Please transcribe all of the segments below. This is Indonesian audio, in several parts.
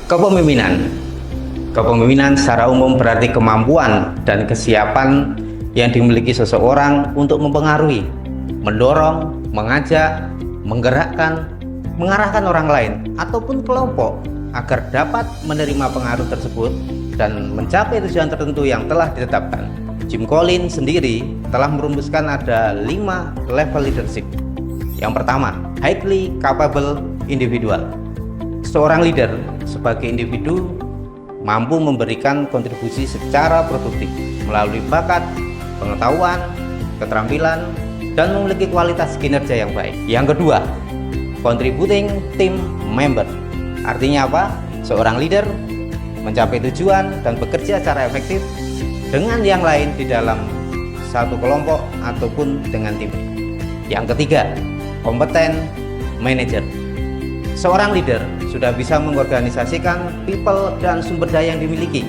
Kepemimpinan. Kepemimpinan secara umum berarti kemampuan dan kesiapan yang dimiliki seseorang untuk mempengaruhi, mendorong, mengajak, menggerakkan, mengarahkan orang lain ataupun kelompok agar dapat menerima pengaruh tersebut dan mencapai tujuan tertentu yang telah ditetapkan. Jim Collins sendiri telah merumuskan ada 5 level leadership. Yang pertama, highly capable individual. Seorang leader sebagai individu mampu memberikan kontribusi secara produktif melalui bakat, pengetahuan, keterampilan, dan memiliki kualitas kinerja yang baik. Yang kedua, contributing team member. Artinya apa? Seorang leader mencapai tujuan dan bekerja secara efektif dengan yang lain di dalam satu kelompok ataupun dengan tim. Yang ketiga, kompeten manager. Seorang leader sudah bisa mengorganisasikan people dan sumber daya yang dimiliki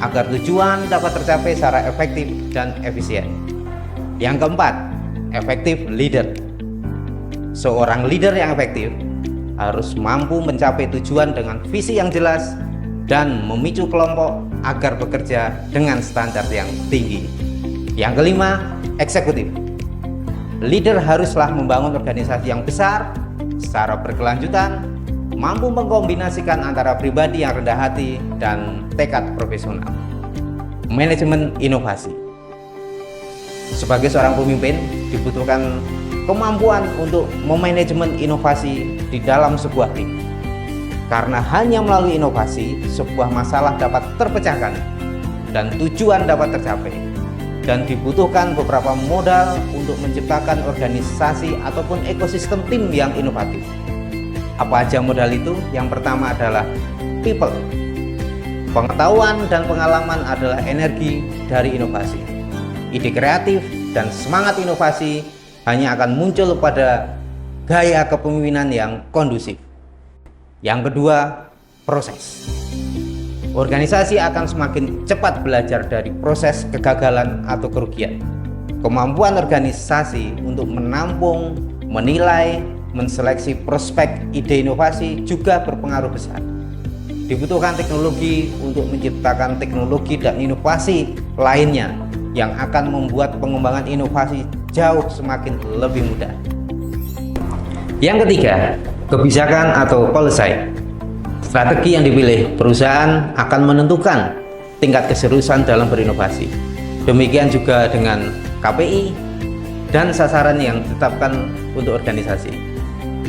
agar tujuan dapat tercapai secara efektif dan efisien. Yang keempat, effective leader. Seorang leader yang efektif harus mampu mencapai tujuan dengan visi yang jelas dan memicu kelompok agar bekerja dengan standar yang tinggi. Yang kelima, eksekutif. Leader haruslah membangun organisasi yang besar secara berkelanjutan, mampu mengkombinasikan antara pribadi yang rendah hati dan tekad profesional. Manajemen inovasi. Sebagai seorang pemimpin dibutuhkan kemampuan untuk memanajemen inovasi di dalam sebuah tim. Karena hanya melalui inovasi sebuah masalah dapat terpecahkan dan tujuan dapat tercapai. Dan dibutuhkan beberapa modal untuk menciptakan organisasi ataupun ekosistem tim yang inovatif. Apa aja modal itu? Yang pertama adalah people. Pengetahuan dan pengalaman adalah energi dari inovasi. Ide kreatif dan semangat inovasi hanya akan muncul pada gaya kepemimpinan yang kondusif. Yang kedua, proses. Organisasi akan semakin cepat belajar dari proses kegagalan atau kerugian. Kemampuan organisasi untuk menampung, menilai, menseleksi prospek ide inovasi juga berpengaruh besar. Dibutuhkan teknologi untuk menciptakan teknologi dan inovasi lainnya yang akan membuat pengembangan inovasi jauh semakin lebih mudah. Yang ketiga, kebijakan atau policy. Strategi yang dipilih perusahaan akan menentukan tingkat keseriusan dalam berinovasi. Demikian juga dengan KPI dan sasaran yang ditetapkan untuk organisasi.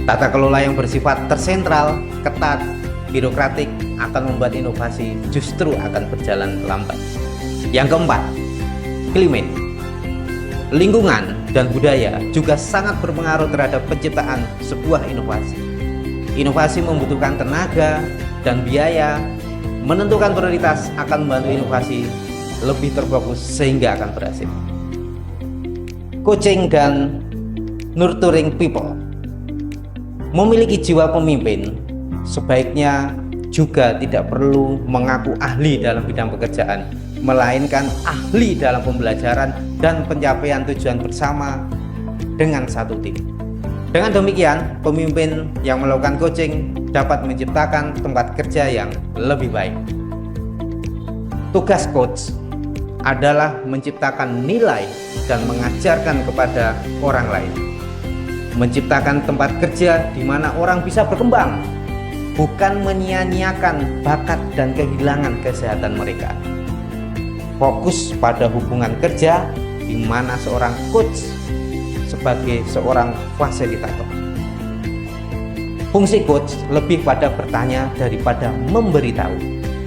Tata kelola yang bersifat tersentral, ketat, birokratik akan membuat inovasi justru akan berjalan lambat. Yang keempat, climate. Lingkungan dan budaya juga sangat berpengaruh terhadap penciptaan sebuah inovasi. Inovasi membutuhkan tenaga dan biaya. Menentukan prioritas akan membantu inovasi lebih terfokus sehingga akan berhasil. Coaching dan nurturing people. Memiliki jiwa pemimpin sebaiknya juga tidak perlu mengaku ahli dalam bidang pekerjaan, melainkan ahli dalam pembelajaran dan pencapaian tujuan bersama dengan satu tim. Dengan demikian, pemimpin yang melakukan coaching dapat menciptakan tempat kerja yang lebih baik. Tugas coach adalah menciptakan nilai dan mengajarkan kepada orang lain. Menciptakan tempat kerja di mana orang bisa berkembang, bukan menyia-nyiakan bakat dan kehilangan kesehatan mereka. Fokus pada hubungan kerja di mana seorang coach sebagai seorang fasilitator. Fungsi coach lebih pada bertanya daripada memberitahu.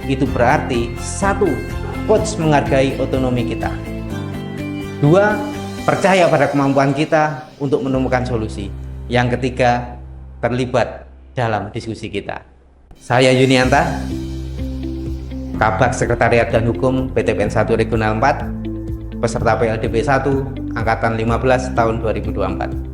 Itu berarti 1. Coach menghargai otonomi kita. 2. Percaya pada kemampuan kita untuk menemukan solusi. Yang ketiga, terlibat dalam diskusi kita. Saya Yunianta, Kabag Sekretariat dan Hukum PTPN 1 Regional 4, peserta PLDP 1 Angkatan 15 tahun 2024.